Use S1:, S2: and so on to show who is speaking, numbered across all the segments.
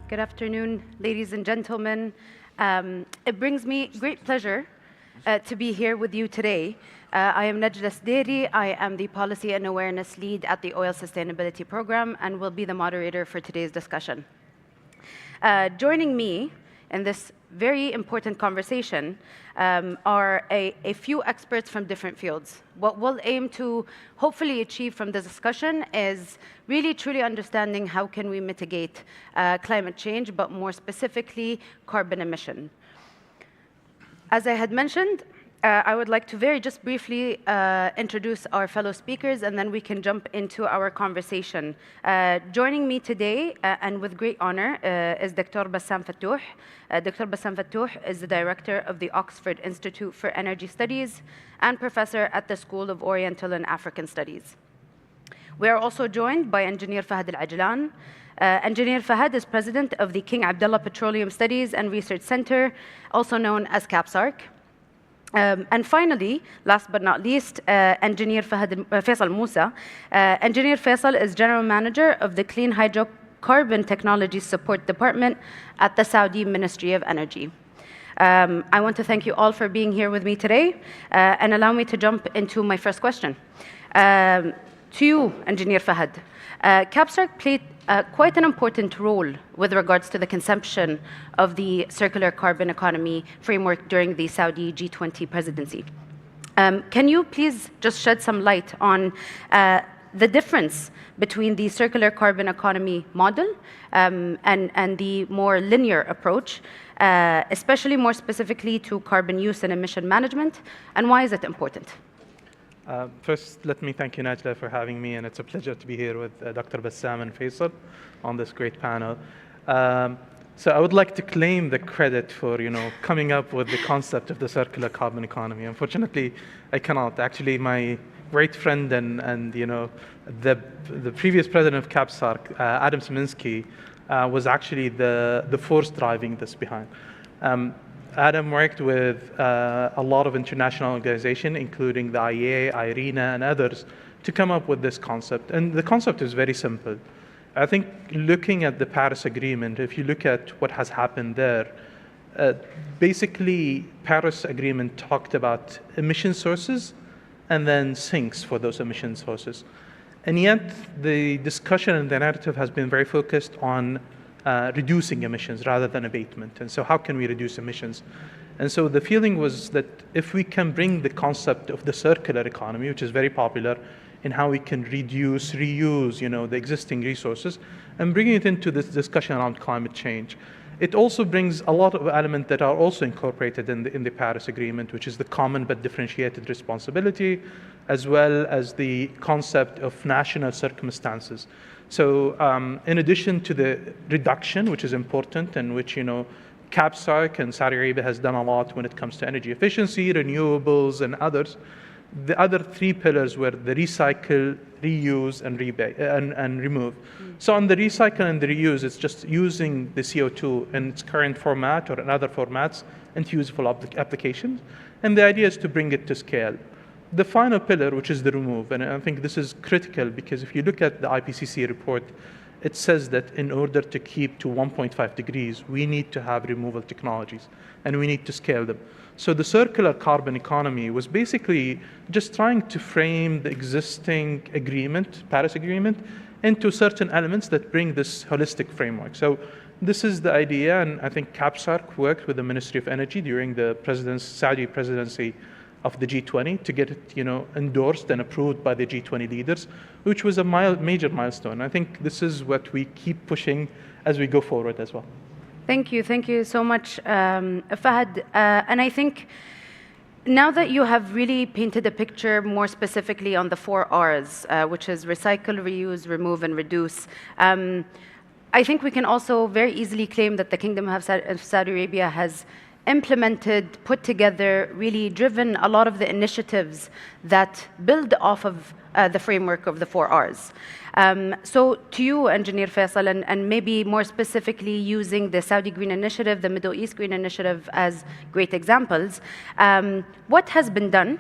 S1: Good afternoon, ladies and gentlemen. It brings me great pleasure to be here with you today. I am Najla Sderi. I am the Policy and Awareness Lead at the Oil Sustainability Program and will be the moderator for today's discussion. Joining me in this very important conversation are a few experts from different fields. What we'll aim to hopefully achieve from this discussion is really truly understanding how can we mitigate climate change, but more specifically, carbon emission. As I had mentioned, I would like to just briefly introduce our fellow speakers, and then we can jump into our conversation. Joining me today, and with great honor, is Dr. Bassam Fattouh. Dr. Bassam Fattouh is the director of the Oxford Institute for Energy Studies and professor at the School of Oriental and African Studies. We are also joined by Engineer Fahad Al-Ajlan. Engineer Fahad is president of the King Abdullah Petroleum Studies and Research Center, also known as CAPSARC. And finally, last but not least, Engineer Faisal Musa. Engineer Faisal is General Manager of the Clean Hydrocarbon Technology Support Department at the Saudi Ministry of Energy. I want to thank you all for being here with me today, and allow me to jump into my first question. To you, Engineer Fahad, CAPSARC played quite an important role with regards to the consumption of the circular carbon economy framework during the Saudi G20 presidency. Can you please just shed some light on the difference between the circular carbon economy model and the more linear approach, especially more specifically to carbon use and emission management, and why is it important?
S2: First, let me thank you, Najla, for having me, and it's a pleasure to be here with Dr. Bassam and Faisal on this great panel. So I would like to claim the credit for, coming up with the concept of the circular carbon economy. Unfortunately, I cannot. Actually, my great friend and the previous president of CAPSARC, Adam Szymanski, was actually the force driving this behind. Adam worked with a lot of international organizations, including the IEA, IRENA, and others, to come up with this concept. And the concept is very simple. I think looking at the Paris Agreement, if you look at what has happened there, basically Paris Agreement talked about emission sources and then sinks for those emission sources. And yet the discussion and the narrative has been very focused on reducing emissions rather than abatement. And so how can we reduce emissions? And so the feeling was that if we can bring the concept of the circular economy, which is very popular, in how we can reduce, reuse, the existing resources, and bringing it into this discussion around climate change. It also brings a lot of elements that are also incorporated in the Paris Agreement, which is the common but differentiated responsibility, as well as the concept of national circumstances. So in addition to the reduction, which is important, and which CAPSARC and Saudi Arabia has done a lot when it comes to energy efficiency, renewables, and others, the other three pillars were the recycle, reuse, and remove. So on the recycle and the reuse, it's just using the CO2 in its current format or in other formats into useful applications. And the idea is to bring it to scale. The final pillar, which is the remove, and I think this is critical because if you look at the IPCC report, it says that in order to keep to 1.5 degrees, we need to have removal technologies, and we need to scale them. So the circular carbon economy was basically just trying to frame the existing agreement, Paris Agreement, into certain elements that bring this holistic framework. So this is the idea, and I think CAPSARC worked with the Ministry of Energy during the Saudi presidency of the G20 to get it endorsed and approved by the G20 leaders, which was a major milestone. I think this is what we keep pushing as we go forward as well.
S1: Thank you so much, Fahad. And I think now that you have really painted a picture more specifically on the 4 Rs, which is recycle, reuse, remove, and reduce, I think we can also very easily claim that the Kingdom of Saudi Arabia has implemented, put together, really driven a lot of the initiatives that build off of the framework of the 4 Rs. So to you, Engineer Faisal, and maybe more specifically using the Saudi Green Initiative, the Middle East Green Initiative as great examples, what has been done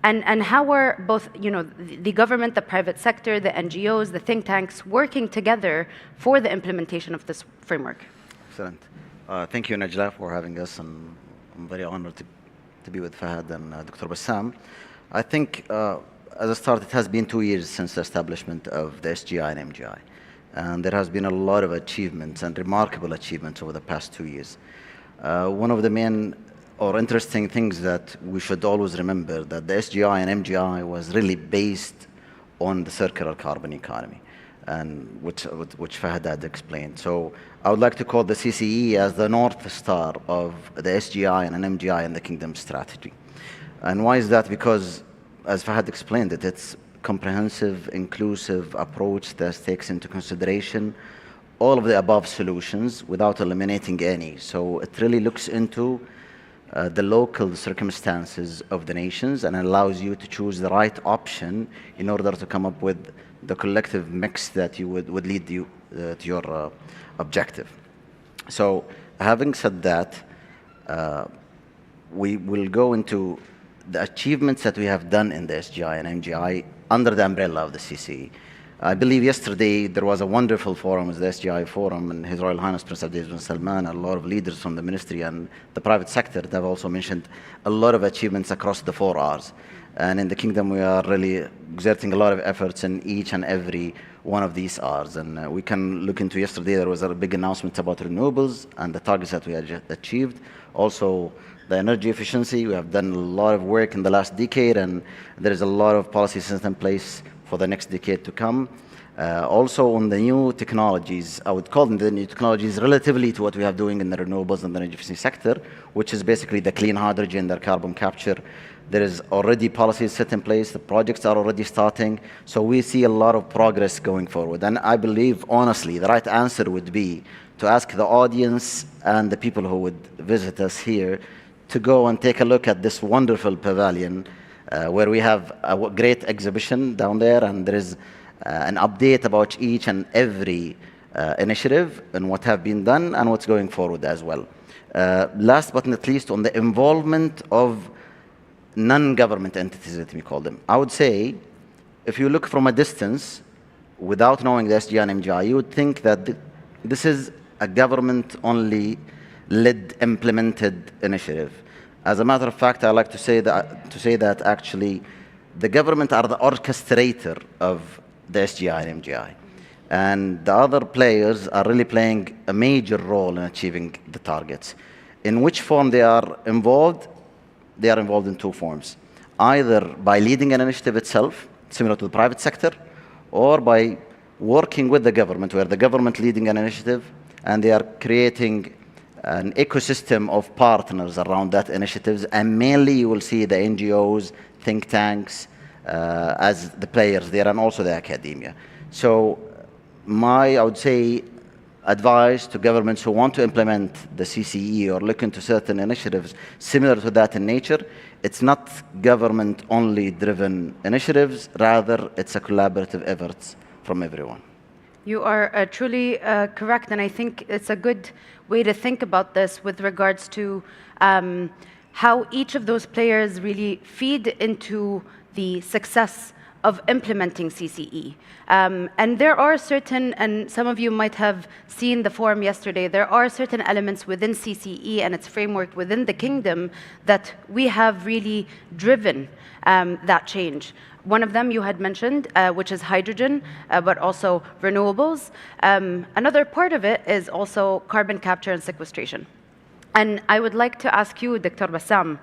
S1: and how are both the government, the private sector, the NGOs, the think tanks working together for the implementation of this framework?
S3: Excellent. Thank you, Najla, for having us, and I'm very honored to be with Fahad and Dr. Bassam. I think, as a start, it has been 2 years since the establishment of the SGI and MGI. And there has been a lot of achievements and remarkable achievements over the past 2 years. One of the main or interesting things that we should always remember that the SGI and MGI was really based on the circular carbon economy, and which Fahad had explained. So I would like to call the CCE as the North Star of the SGI and an MGI in the Kingdom strategy. And why is that? Because, as Fahad explained it, it's comprehensive, inclusive approach that takes into consideration all of the above solutions without eliminating any. So it really looks into the local circumstances of the nations and allows you to choose the right option in order to come up with the collective mix that you would lead you to your objective. So having said that, we will go into the achievements that we have done in the SGI and MGI under the umbrella of the CCE. I believe yesterday there was a wonderful forum, the SGI forum, and His Royal Highness Prince Abdulaziz bin Salman, a lot of leaders from the ministry and the private sector that have also mentioned a lot of achievements across the 4 Rs. And in the Kingdom, we are really exerting a lot of efforts in each and every one of these Rs. And we can look into yesterday, there was a big announcement about renewables and the targets that we had achieved. Also, the energy efficiency, we have done a lot of work in the last decade, and there is a lot of policy systems in place for the next decade to come. Also on the new technologies, I would call them the new technologies relatively to what we have doing in the renewables and the energy efficiency sector, which is basically the clean hydrogen, the carbon capture. There is already policies set in place, the projects are already starting, so we see a lot of progress going forward. And I believe, honestly, the right answer would be to ask the audience and the people who would visit us here to go and take a look at this wonderful pavilion where we have a great exhibition down there, and there is an update about each and every initiative and what have been done and what's going forward as well. Last but not least, on the involvement of non-government entities, let me call them. I would say, if you look from a distance, without knowing the SGI and MGI, you would think that this is a government-only led, implemented initiative. As a matter of fact, I like to say that actually the government are the orchestrator of the SGI and MGI. And the other players are really playing a major role in achieving the targets. In which form they are involved? They are involved in two forms. Either by leading an initiative itself, similar to the private sector, or by working with the government, where the government leading an initiative, and they are creating an ecosystem of partners around that initiatives, and mainly you will see the NGOs, think tanks, as the players there, and also the academia. So I would say, advice to governments who want to implement the CCE or look into certain initiatives similar to that in nature, it's not government-only driven initiatives, rather it's a collaborative effort from everyone.
S1: You are truly correct, and I think it's a good way to think about this with regards to how each of those players really feed into the success of implementing CCE. And there are certain, and some of you might have seen the forum yesterday, there are certain elements within CCE and its framework within the kingdom that we have really driven that change. One of them you had mentioned, which is hydrogen, but also renewables. Another part of it is also carbon capture and sequestration. And I would like to ask you, Dr. Bassam,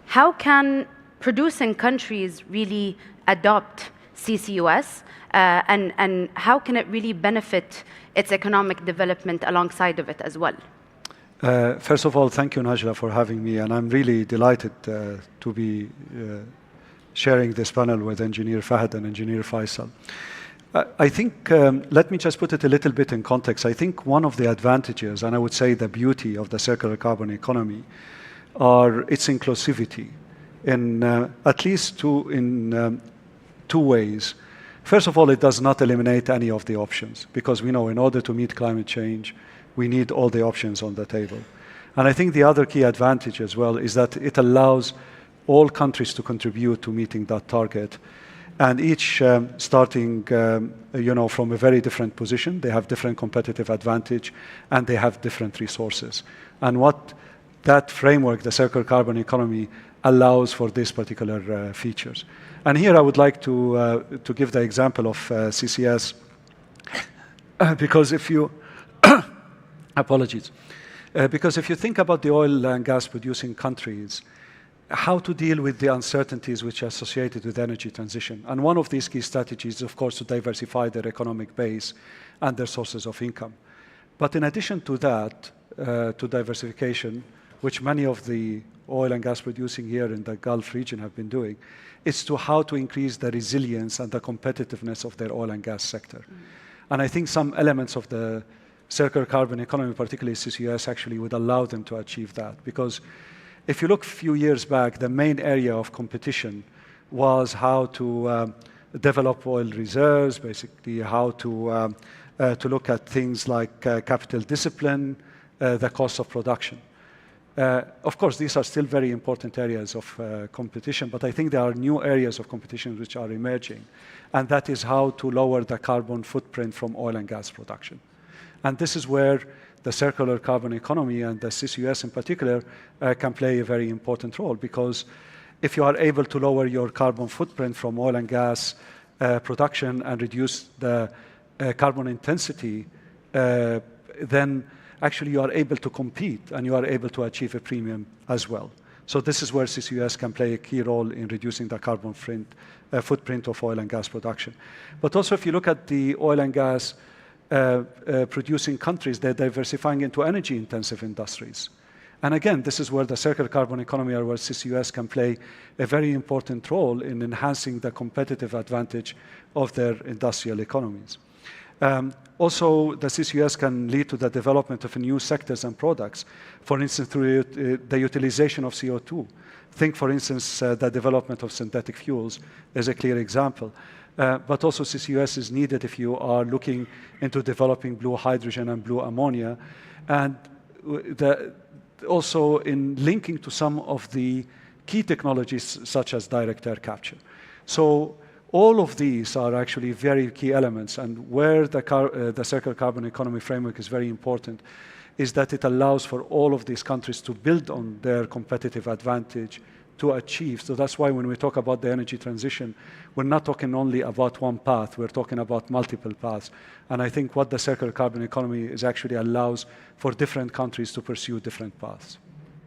S1: how can producing countries really adopt CCUS, and how can it really benefit its economic development alongside of it as well?
S4: First of all, thank you, Najla, for having me, and I'm really delighted to be sharing this panel with Engineer Fahad and Engineer Faisal. I think, let me just put it a little bit in context. I think one of the advantages, and I would say the beauty of the circular carbon economy, are its inclusivity in at least two ways. First of all, it does not eliminate any of the options, because we know in order to meet climate change, we need all the options on the table. And I think the other key advantage as well is that it allows all countries to contribute to meeting that target, and each starting from a very different position. They have different competitive advantage, and they have different resources. And what that framework, the circular carbon economy, allows for these particular features. And here I would like to give the example of CCS, because if you apologies, because if you think about the oil and gas producing countries, how to deal with the uncertainties which are associated with energy transition. And one of these key strategies is, of course, to diversify their economic base and their sources of income. But in addition to that, to diversification, which many of the oil and gas producing here in the Gulf region have been doing, is to how to increase the resilience and the competitiveness of their oil and gas sector. And I think some elements of the circular carbon economy, particularly CCUS, actually would allow them to achieve that. Because if you look a few years back, the main area of competition was how to develop oil reserves, basically how to look at things like capital discipline, the cost of production. Of course, these are still very important areas of competition, but I think there are new areas of competition which are emerging, and that is how to lower the carbon footprint from oil and gas production. And this is where the circular carbon economy and the CCUS in particular can play a very important role, because if you are able to lower your carbon footprint from oil and gas production and reduce the carbon intensity, then actually you are able to compete and you are able to achieve a premium as well. So this is where CCUS can play a key role in reducing the carbon footprint of oil and gas production. But also if you look at the oil and gas producing countries, they're diversifying into energy intensive industries. And again, this is where the circular carbon economy, or where CCUS can play a very important role in enhancing the competitive advantage of their industrial economies. Also, the CCUS can lead to the development of new sectors and products, for instance, through the utilization of CO2. Think, for instance, the development of synthetic fuels is a clear example. But also CCUS is needed if you are looking into developing blue hydrogen and blue ammonia, and also in linking to some of the key technologies such as direct air capture. So all of these are actually very key elements, and where the circular carbon economy framework is very important is that it allows for all of these countries to build on their competitive advantage to achieve. So that's why when we talk about the energy transition, we're not talking only about one path, we're talking about multiple paths. And I think what the circular carbon economy is actually allows for different countries to pursue different paths.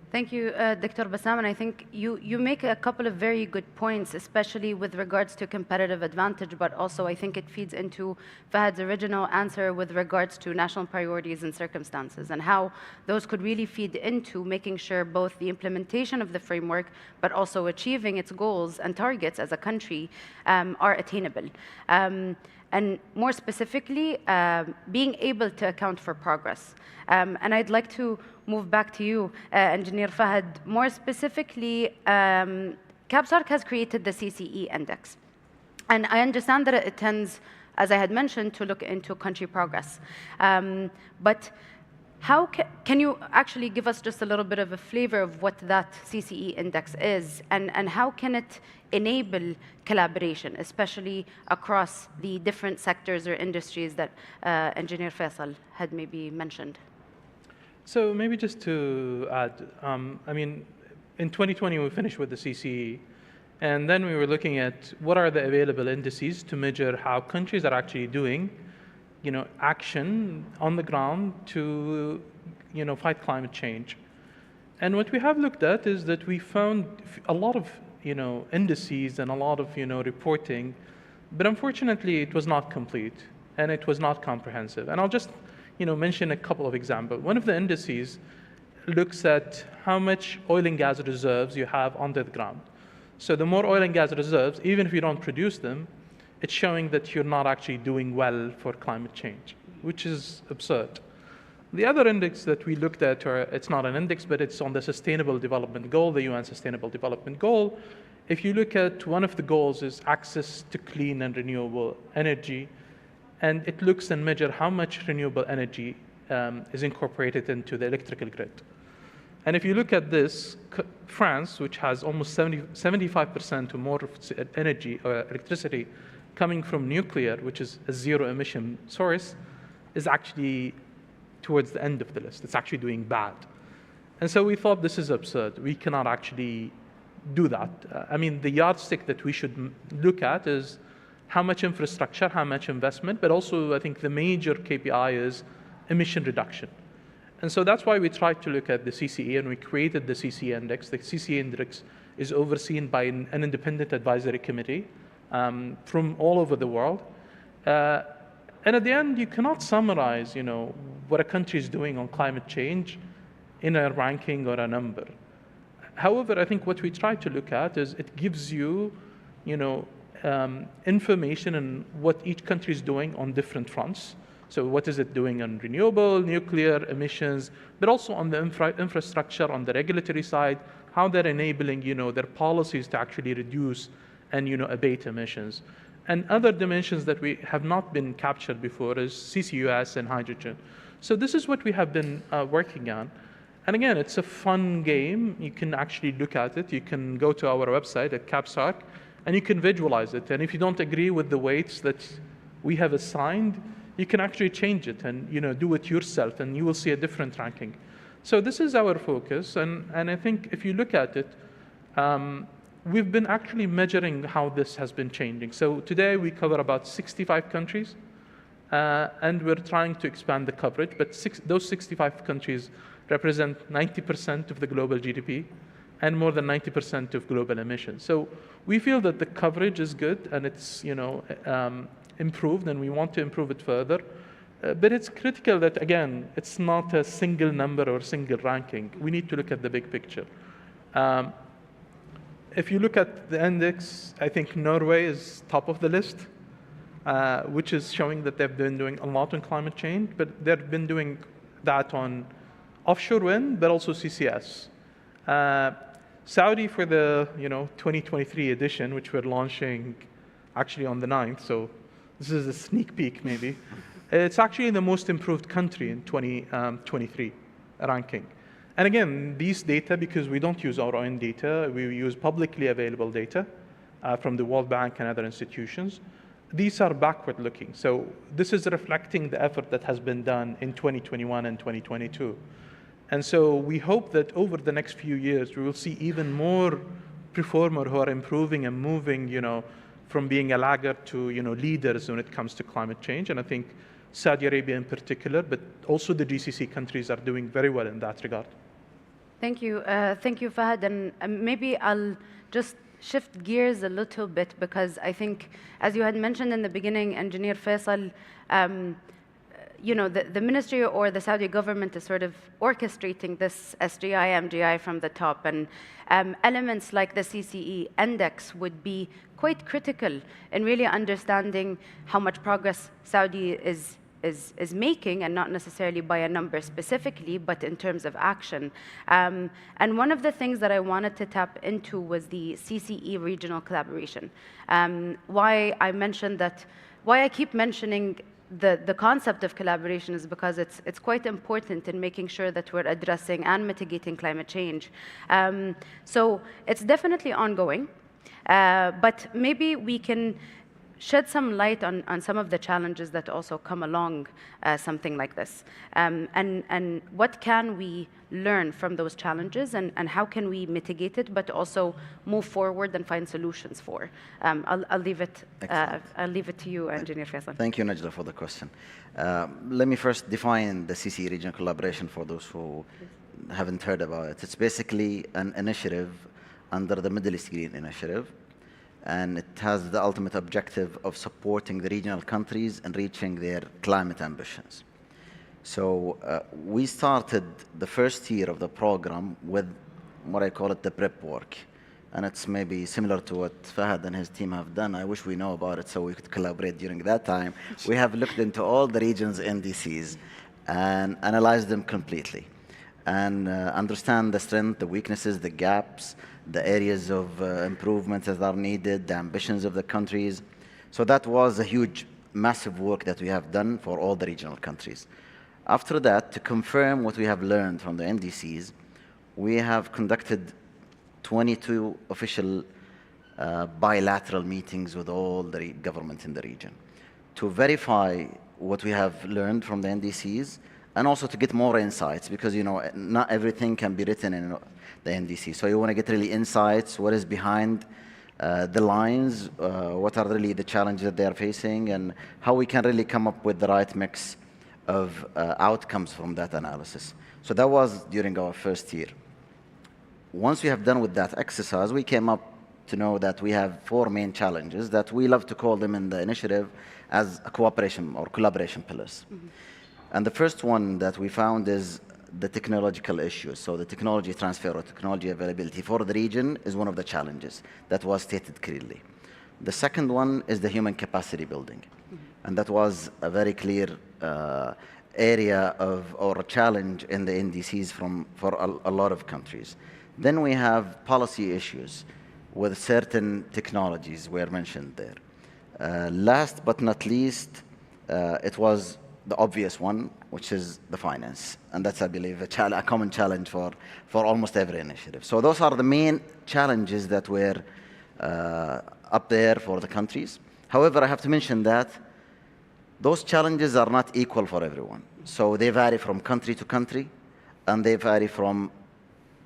S1: Thank you, Dr. Bassam, and I think you make a couple of very good points, especially with regards to competitive advantage, but also I think it feeds into Fahad's original answer with regards to national priorities and circumstances, and how those could really feed into making sure both the implementation of the framework, but also achieving its goals and targets as a country are attainable. And more specifically, being able to account for progress. And I'd like to move back to you, Engineer Fahad. More specifically, CAPSARC has created the CCE index. And I understand that it tends, as I had mentioned, to look into country progress. But how can you actually give us just a little bit of a flavor of what that CCE index is, and how can it enable collaboration, especially across the different sectors or industries that Engineer Faisal had maybe mentioned?
S2: So maybe just to add, I mean, in 2020 we finished with the CCE, and then we were looking at what are the available indices to measure how countries are actually doing action on the ground to, fight climate change. And what we have looked at is that we found a lot of, indices and a lot of, reporting, but unfortunately it was not complete and it was not comprehensive. And I'll just, mention a couple of examples. One of the indices looks at how much oil and gas reserves you have under the ground. So the more oil and gas reserves, even if you don't produce them, it's showing that you're not actually doing well for climate change, which is absurd. The other index that we looked at, or it's not an index, but it's on the Sustainable Development Goal, the UN Sustainable Development Goal. If you look at one of the goals is access to clean and renewable energy, and it looks and measures how much renewable energy is incorporated into the electrical grid. And if you look at this, France, which has almost 75% or more of energy or electricity coming from nuclear, which is a zero emission source, is actually towards the end of the list. It's actually doing bad. And so we thought this is absurd. We cannot actually do that. I mean, the yardstick that we should look at is how much infrastructure, how much investment, but also I think the major KPI is emission reduction. And so that's why we tried to look at the CCE, and we created the CCE index. The CCE index is overseen by an independent advisory committee from all over the world. And at the end, you cannot summarize, what a country is doing on climate change in a ranking or a number. However, I think what we try to look at is it gives you, information on what each country is doing on different fronts. So what is it doing on renewable, nuclear, emissions, but also on the infrastructure, on the regulatory side, how they're enabling, their policies to actually reduce and, abate emissions. And other dimensions that we have not been captured before is CCUS and hydrogen. So this is what we have been working on. And again, it's a fun game. You can actually look at it. You can go to our website at CAPSARC, and you can visualize it. And if you don't agree with the weights that we have assigned, you can actually change it and do it yourself, and you will see a different ranking. So this is our focus, and I think if you look at it, we've been actually measuring how this has been changing. So today we cover about 65 countries, and we're trying to expand the coverage, but those 65 countries represent 90% of the global GDP and more than 90% of global emissions. So we feel that the coverage is good and it's improved, and we want to improve it further. But it's critical that, again, it's not a single number or single ranking. We need to look at the big picture. If you look at the index, I think Norway is top of the list. which is showing that they've been doing a lot on climate change, but they've been doing that on offshore wind, but also CCS. Saudi for the 2023 edition, which we're launching actually on the 9th, so this is a sneak peek maybe. It's actually the most improved country in 2023 ranking. And again, these data, because we don't use our own data, we use publicly available data from the World Bank and other institutions. These are backward looking. So this is reflecting the effort that has been done in 2021 and 2022. And so we hope that over the next few years, we will see even more performers who are improving and moving, from being a laggard to, leaders when it comes to climate change. And I think Saudi Arabia in particular, but also the GCC countries are doing very well in that regard.
S1: Thank you. Thank you, Fahad. And maybe I'll just shift gears a little bit, because I think, as you had mentioned in the beginning, Engineer Faisal, the ministry or the Saudi government is sort of orchestrating this SGI, MGI from the top. And elements like the CCE index would be quite critical in really understanding how much progress Saudi is making, and not necessarily by a number specifically, but in terms of action. And one of the things that I wanted to tap into was the CCE regional collaboration. Why I keep mentioning the concept of collaboration is because it's quite important in making sure that we're addressing and mitigating climate change. So it's definitely ongoing, but maybe we can shed some light on some of the challenges that also come along something like this. And what can we learn from those challenges, and how can we mitigate it, but also move forward and find solutions for? I'll leave it to you, Engineer Faisal.
S3: Thank you, Najla, for the question. Let me first define the CCE regional collaboration for those who haven't heard about it. It's basically an initiative under the Middle East Green Initiative, and it has the ultimate objective of supporting the regional countries in reaching their climate ambitions. So we started the first year of the program with what I call it the prep work. And it's maybe similar to what Fahad and his team have done. I wish we know about it so we could collaborate during that time. We have looked into all the region's NDCs and analyzed them completely, and understand the strength, the weaknesses, the gaps, the areas of improvement that are needed, the ambitions of the countries. So that was a huge, massive work that we have done for all the regional countries. After that, to confirm what we have learned from the NDCs, we have conducted 22 official bilateral meetings with all the governments in the region to verify what we have learned from the NDCs, and also to get more insights, because not everything can be written in the NDC. So you want to get really insights, what is behind the lines, what are really the challenges that they are facing, and how we can really come up with the right mix of outcomes from that analysis. So that was during our first year. Once we have done with that exercise, we came up to know that we have 4 main challenges that we love to call them in the initiative as a cooperation or collaboration pillars. Mm-hmm. And the first one that we found is the technological issues. So the technology transfer or technology availability for the region is one of the challenges that was stated clearly. The second one is the human capacity building. Mm-hmm. And that was a very clear area or a challenge in the NDCs for a lot of countries. Then we have policy issues with certain technologies were mentioned there. Last but not least, it was the obvious one, which is the finance. And that's, I believe, a common challenge for almost every initiative. So those are the main challenges that were up there for the countries. However, I have to mention that those challenges are not equal for everyone. So they vary from country to country, and they vary from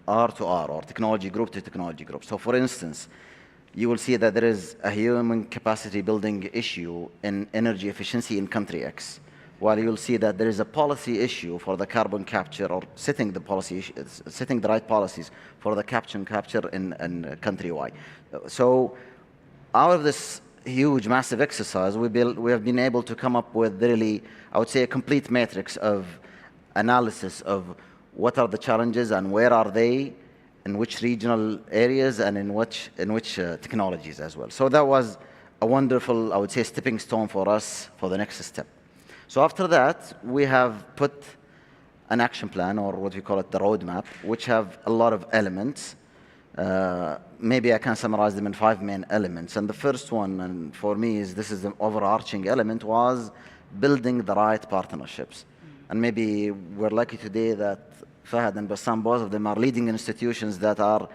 S3: R to R, or technology group to technology group. So for instance, you will see that there is a human capacity building issue in energy efficiency in country X, while you'll see that there is a policy issue for the carbon capture, or setting the right policies for the capture in country Y. So out of this huge, massive exercise, we have been able to come up with really, I would say, a complete matrix of analysis of what are the challenges and where are they, in which regional areas, and in which technologies as well. So that was a wonderful, I would say, stepping stone for us for the next step. So after that, we have put an action plan, or what we call it, the roadmap, which have a lot of elements. Maybe I can summarize them in 5 main elements. And the first one, and for me, is this is the overarching element, was building the right partnerships. And maybe we're lucky today that Fahad and Bassam, both of them are leading institutions that are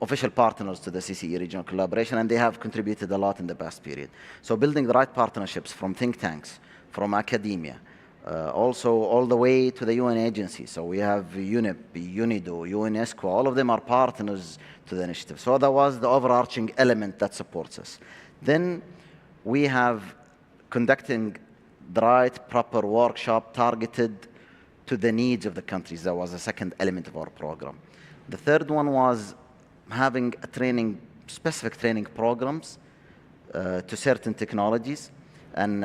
S3: official partners to the CCE regional collaboration, and they have contributed a lot in the past period. So building the right partnerships from think tanks, from academia, also all the way to the UN agencies. So we have UNEP, UNIDO, UNESCO, all of them are partners to the initiative. So that was the overarching element that supports us. Then we have conducting the right, proper workshop targeted to the needs of the countries. That was the second element of our program. The third one was having a training, specific training programs to certain technologies. And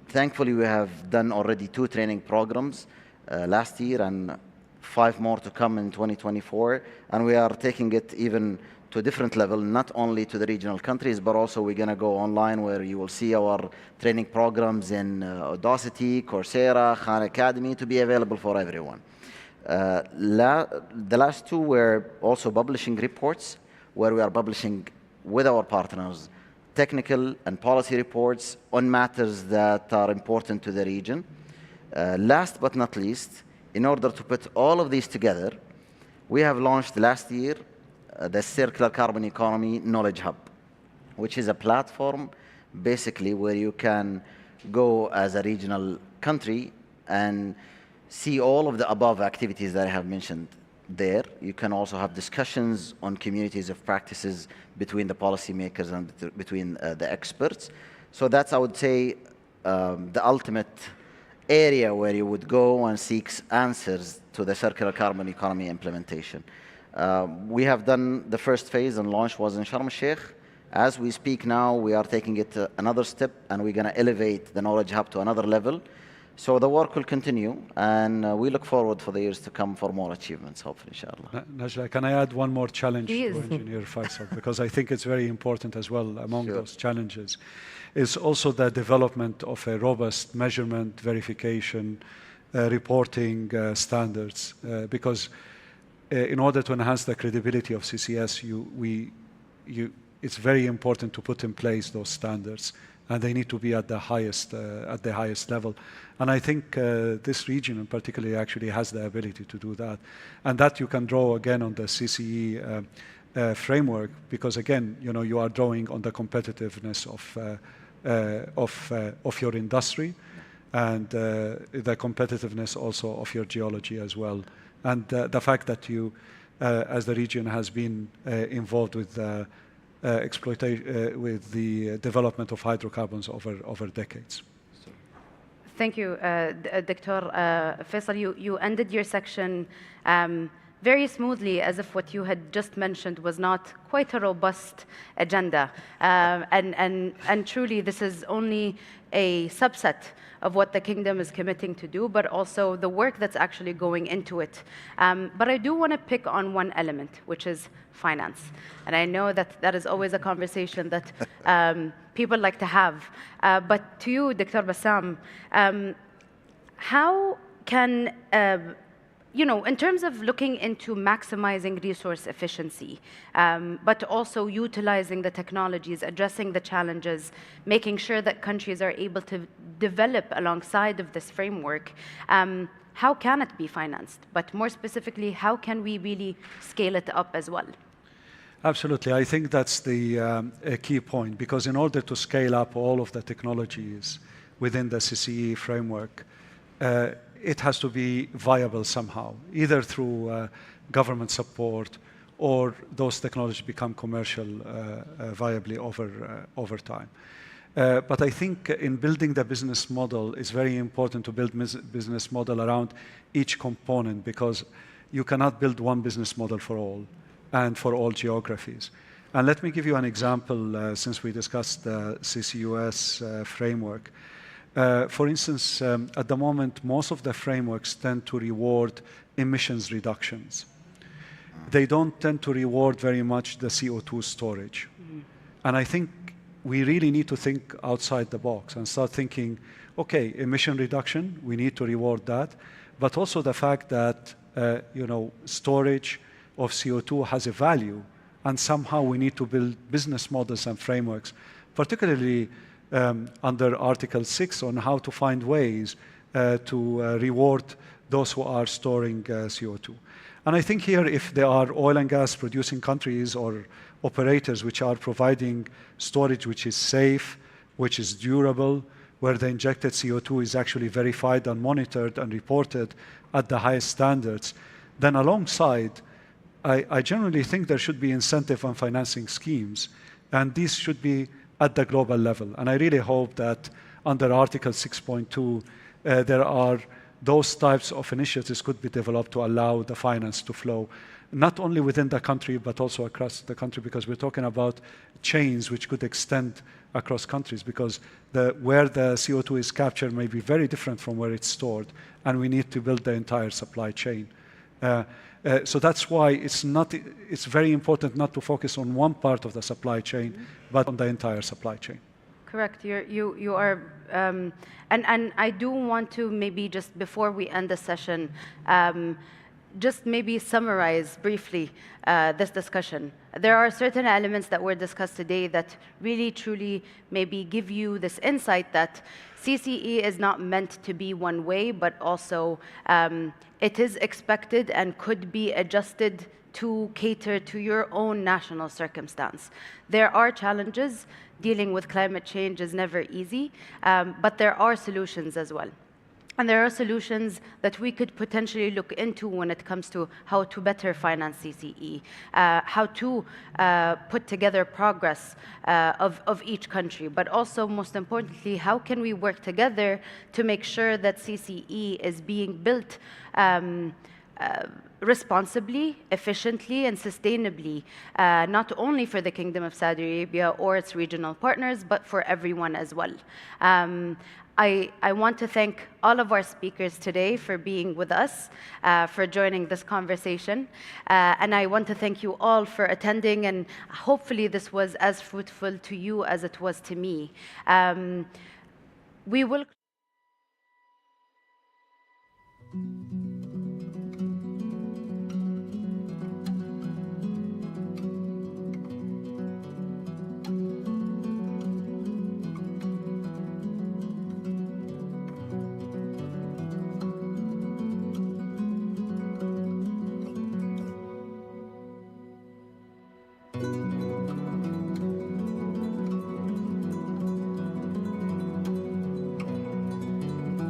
S3: thankfully, we have done already 2 training programs last year and 5 more to come in 2024. And we are taking it even to a different level, not only to the regional countries, but also we're going to go online where you will see our training programs in Audacity, Coursera, Khan Academy to be available for everyone. The last 2 were also publishing reports, where we are publishing with our partners technical and policy reports on matters that are important to the region. Last but not least, in order to put all of these together, we have launched last year the Circular Carbon Economy Knowledge Hub, which is a platform basically where you can go as a regional country and see all of the above activities that I have mentioned there. You can also have discussions on communities of practices between the policymakers and between the experts. So that's, I would say, the ultimate area where you would go and seek answers to the circular carbon economy implementation. We have done the first phase, and launch was in Sharm el-Sheikh. As we speak now, we are taking it another step, and we're going to elevate the Knowledge Hub to another level. So the work will continue, and we look forward for the years to come for more achievements, hopefully, inshallah.
S4: Najla, can I add one more challenge
S1: Please.
S4: to Engineer Faisal? Because I think it's very important as well among those challenges. Is also the development of a robust measurement, verification, reporting standards. Because in order to enhance the credibility of CCS, it's very important to put in place those standards, and they need to be at the highest level. And I think this region in particular actually has the ability to do that. And that you can draw again on the CCE framework, because again, you are drawing on the competitiveness of your industry and the competitiveness also of your geology as well. And the fact that you, as the region, has been involved with with the development of hydrocarbons over decades.
S1: Thank you, Dr. Faisal. You ended your section very smoothly, as if what you had just mentioned was not quite a robust agenda. And truly, this is only a subset of what the kingdom is committing to do, but also the work that's actually going into it. But I do want to pick on one element, which is finance. And I know that that is always a conversation that people like to have. But to you, Dr. Bassam, how can in terms of looking into maximizing resource efficiency, but also utilizing the technologies, addressing the challenges, making sure that countries are able to develop alongside of this framework, how can it be financed? But more specifically, how can we really scale it up as well?
S4: Absolutely. I think that's the key point, because in order to scale up all of the technologies within the CCE framework, it has to be viable somehow, either through government support or those technologies become commercial viably over time. But I think in building the business model, it's very important to build business model around each component, because you cannot build one business model for all and for all geographies. And let me give you an example, since we discussed the CCUS framework. For instance, at the moment, most of the frameworks tend to reward emissions reductions. They don't tend to reward very much the CO2 storage. And I think we really need to think outside the box and start thinking, okay, emission reduction, we need to reward that, but also the fact that storage of CO2 has a value, and somehow we need to build business models and frameworks, particularly under Article 6, on how to find ways to reward those who are storing CO2. And I think here, if there are oil and gas producing countries or operators which are providing storage which is safe, which is durable, where the injected CO2 is actually verified and monitored and reported at the highest standards, then alongside, I generally think there should be incentive and financing schemes, and these should be at the global level. And I really hope that under Article 6.2, there are those types of initiatives could be developed to allow the finance to flow, not only within the country, but also across the country, because we're talking about chains which could extend across countries, because where the CO2 is captured may be very different from where it's stored, and we need to build the entire supply chain. So that's why it's very important not to focus on one part of the supply chain, but on the entire supply chain.
S1: Correct. You are, and I do want to maybe just before we end the session, just maybe summarize briefly this discussion. There are certain elements that were discussed today that really, truly maybe give you this insight that CCE is not meant to be one way, but also it is expected and could be adjusted to cater to your own national circumstance. There are challenges. Dealing with climate change is never easy, but there are solutions as well. And there are solutions that we could potentially look into when it comes to how to better finance CCE, how to put together progress of each country, but also, most importantly, how can we work together to make sure that CCE is being built responsibly, efficiently, and sustainably, not only for the Kingdom of Saudi Arabia or its regional partners, but for everyone as well. I want to thank all of our speakers today for being with us, for joining this conversation. And I want to thank you all for attending, and hopefully this was as fruitful to you as it was to me. We will